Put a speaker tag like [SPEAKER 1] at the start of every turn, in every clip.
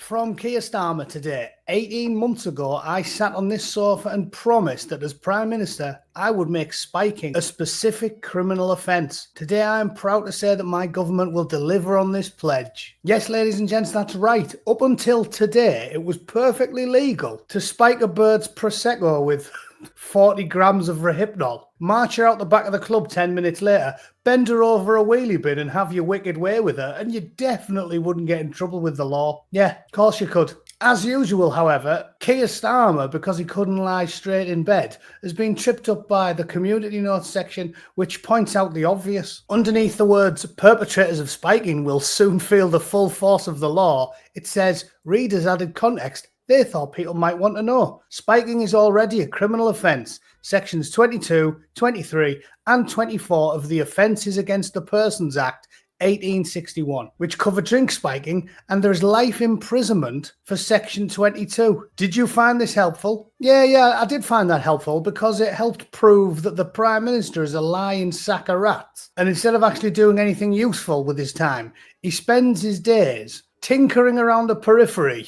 [SPEAKER 1] From Keir Starmer today. 18 months ago, I sat on this sofa and promised that as Prime Minister, I would make spiking a specific criminal offence. Today, I am proud to say that my government will deliver on this pledge. Yes, ladies and gents, that's right. Up until today, it was perfectly legal to spike a bird's Prosecco with 40 grams of Rohypnol, march her out the back of the club 10 minutes later, bend her over a wheelie bin and have your wicked way with her, and you definitely wouldn't get in trouble with the law. Yeah, of course you could. As usual, however, Keir Starmer, because he couldn't lie straight in bed, has been tripped up by the community notes section, which points out the obvious. Underneath the words, perpetrators of spiking will soon feel the full force of the law, it says, readers added context. They thought people might want to know. Spiking is already a criminal offence. Sections 22, 23 and 24 of the Offences Against the Persons Act 1861, which cover drink spiking, and there's life imprisonment for Section 22. Did you find this helpful? Yeah, I did find that helpful because it helped prove that the Prime Minister is a lying sack of rats. And instead of actually doing anything useful with his time, he spends his days tinkering around the periphery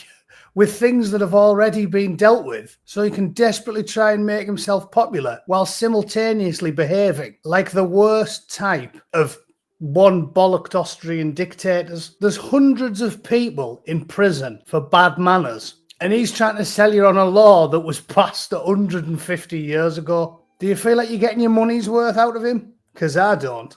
[SPEAKER 1] with things that have already been dealt with, so he can desperately try and make himself popular while simultaneously behaving like the worst type of one bollocked Austrian dictators. There's hundreds of people in prison for bad manners, and he's trying to sell you on a law that was passed 150 years ago. Do you feel like you're getting your money's worth out of him? Because I don't.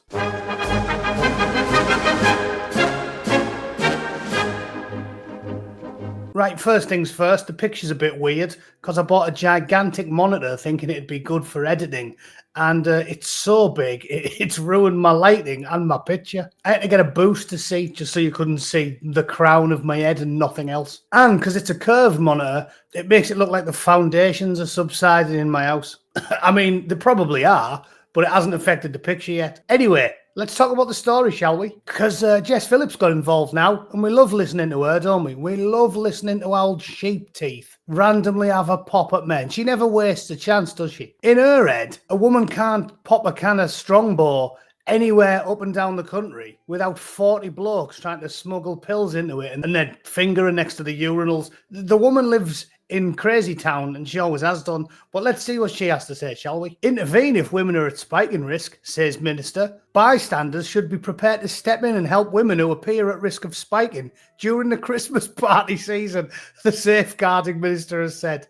[SPEAKER 1] Right, first things first, the picture's a bit weird because I bought a gigantic monitor thinking it'd be good for editing, and it's so big, it's ruined my lighting and my picture. I had to get a booster seat just so you couldn't see the crown of my head and nothing else. And because it's a curved monitor, it makes it look like the foundations are subsiding in my house. I mean, they probably are, but it hasn't affected the picture yet. Anyway, let's talk about the story, shall we? Because Jess Phillips got involved now, and we love listening to her, don't we? We love listening to old sheep teeth randomly have a pop at men. She never wastes a chance, does she? In her head, a woman can't pop a can of Strongbow anywhere up and down the country without 40 blokes trying to smuggle pills into it and then finger her next to the urinals. The woman lives in Crazy Town, and she always has done. But let's see what she has to say, shall we? Intervene if women are at spiking risk, says Minister. Bystanders should be prepared to step in and help women who appear at risk of spiking during the Christmas party season, the Safeguarding Minister has said.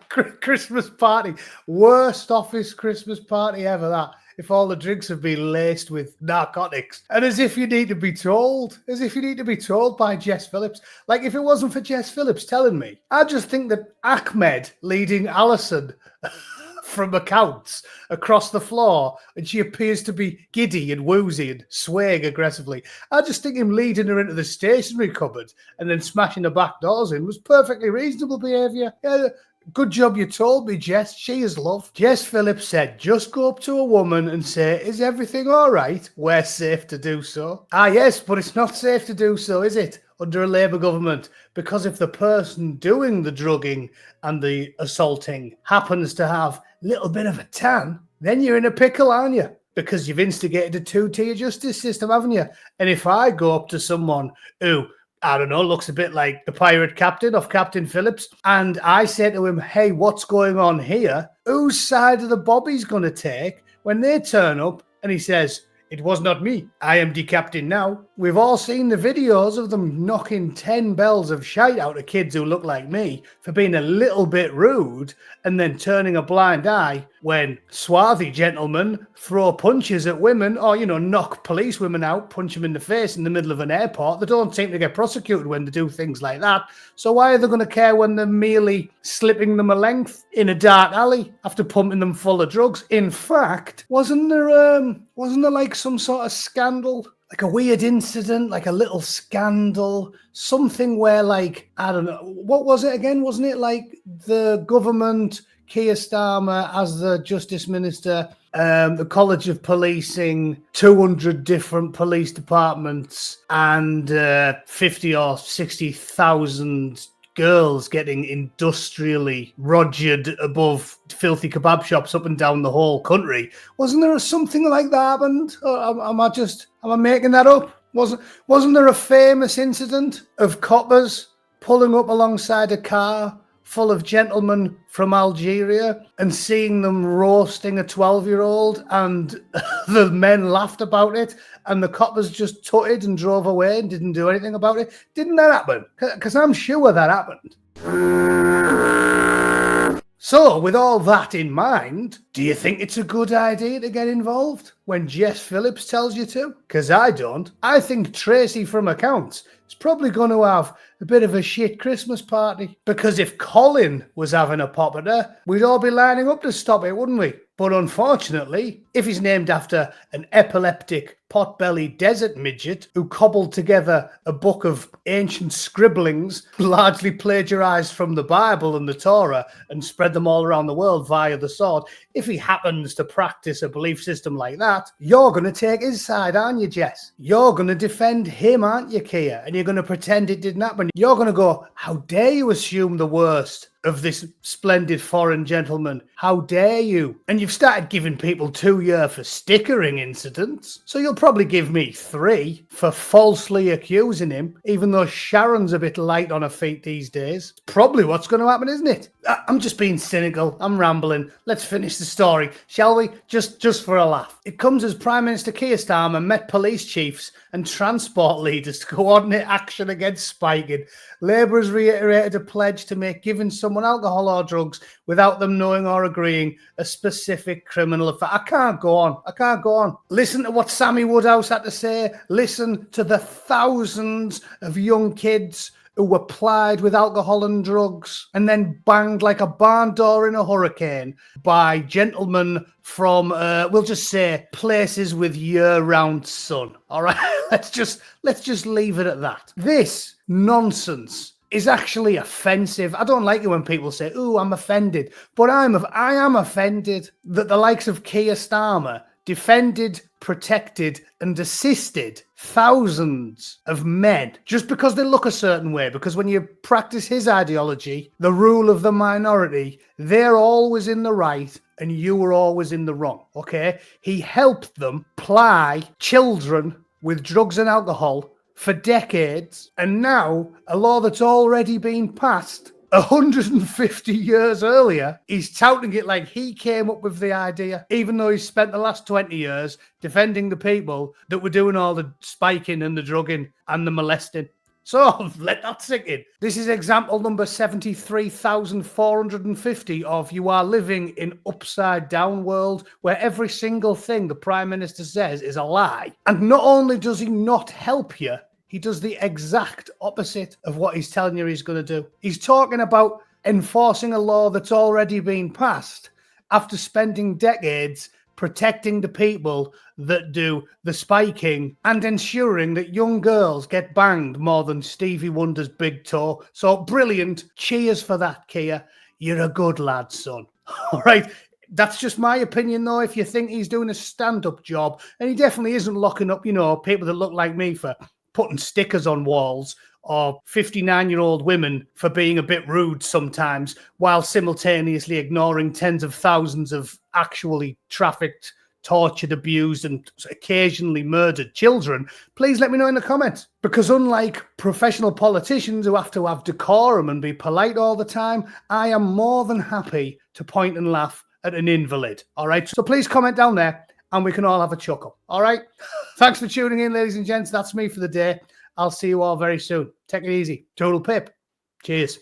[SPEAKER 1] Christmas party. Worst office Christmas party ever, that. If all the drinks have been laced with narcotics. And as if you need to be told. As if you need to be told by Jess Phillips. Like, if it wasn't for Jess Phillips telling me, I just think that Ahmed leading Alison from accounts across the floor, and she appears to be giddy and woozy and swaying aggressively. I just think him leading her into the stationery cupboard and then smashing the back doors in was perfectly reasonable behaviour. Yeah, good job you told me, Jess. She is love. Jess Phillips said, just go up to a woman and say, is everything all right? We're safe to do so. Ah, yes, but it's not safe to do so, is it? Under a Labour government. Because if the person doing the drugging and the assaulting happens to have a little bit of a tan, then you're in a pickle, aren't you? Because you've instigated a two-tier justice system, haven't you? And if I go up to someone who, I don't know, looks a bit like the pirate captain of Captain Phillips, and I say to him, hey, what's going on here? Whose side of the bobby's going to take when they turn up and he says, it was not me. I am the captain now. We've all seen the videos of them knocking 10 bells of shite out of kids who look like me for being a little bit rude and then turning a blind eye when swarthy gentlemen throw punches at women or, knock police women out, punch them in the face in the middle of an airport. They don't seem to get prosecuted when they do things like that. So why are they going to care when they're merely slipping them a length in a dark alley after pumping them full of drugs? In fact, wasn't there like some sort of scandal? Like a weird incident, like a little scandal, something where, like, I don't know, what was it again? Wasn't it like the government, Keir Starmer as the Justice Minister, the College of Policing, 200 different police departments, and 50 or 60,000 girls getting industrially rogered above filthy kebab shops up and down the whole country? Wasn't there something like that happened? Or am I making that up? Wasn't there a famous incident of coppers pulling up alongside a car full of gentlemen from Algeria and seeing them roasting a 12-year-old, and the men laughed about it, and the coppers just tutted and drove away and didn't do anything about it? Didn't that happen? Because I'm sure that happened. So, with all that in mind, do you think it's a good idea to get involved when Jess Phillips tells you to? Because I don't. I think Tracy from accounts is probably going to have a bit of a shit Christmas party. Because if Colin was having a pop at her, we'd all be lining up to stop it, wouldn't we? But unfortunately, if he's named after an epileptic, pot-bellied desert midget who cobbled together a book of ancient scribblings, largely plagiarized from the Bible and the Torah, and spread them all around the world via the sword, if he happens to practice a belief system like that, you're going to take his side, aren't you, Jess? You're going to defend him, aren't you, Kia? And you're going to pretend it didn't happen. You're going to go, how dare you assume the worst of this splendid foreign gentleman? How dare you? And you've started giving people 2 years for stickering incidents, so you'll probably give me 3 for falsely accusing him, even though Sharon's a bit light on her feet these days. Probably what's going to happen, isn't it? I'm just being cynical. I'm rambling. Let's finish the story, shall we? Just for a laugh. It comes as Prime Minister Keir Starmer met police chiefs and transport leaders to coordinate action against spiking. Labour has reiterated a pledge to make giving someone alcohol or drugs without them knowing or agreeing a specific criminal offence. I can't go on. Listen to what Sammy Woodhouse had to say. Listen to the thousands of young kids who were plied with alcohol and drugs and then banged like a barn door in a hurricane by gentlemen from, we'll just say, places with year-round sun. All right, let's just leave it at that. This nonsense is actually offensive. I don't like it when people say, "Ooh, I'm offended," but I am offended that the likes of Keir Starmer defended, protected, and assisted thousands of men just because they look a certain way. Because when you practice his ideology, the rule of the minority, they're always in the right and you were always in the wrong, okay? He helped them ply children with drugs and alcohol for decades, and now a law that's already been passed 150 years earlier, he's touting it like he came up with the idea, even though he's spent the last 20 years defending the people that were doing all the spiking and the drugging and the molesting. So let that sink in. This is example number 73,450 of you are living in upside down world where every single thing the Prime Minister says is a lie. And not only does he not help you, he does the exact opposite of what he's telling you he's going to do. He's talking about enforcing a law that's already been passed after spending decades protecting the people that do the spiking and ensuring that young girls get banged more than Stevie Wonder's big toe. So brilliant. Cheers for that, Kia. You're a good lad, son. All right. That's just my opinion, though. If you think he's doing a stand-up job, and he definitely isn't locking up, people that look like me for putting stickers on walls, or 59-year-old women for being a bit rude sometimes, while simultaneously ignoring tens of thousands of actually trafficked, tortured, abused, and occasionally murdered children, please let me know in the comments. Because unlike professional politicians who have to have decorum and be polite all the time, I am more than happy to point and laugh at an invalid. All right? So please comment down there, and we can all have a chuckle. All right? Thanks for tuning in, ladies and gents. That's me for the day. I'll see you all very soon. Take it easy. Total pip. Cheers.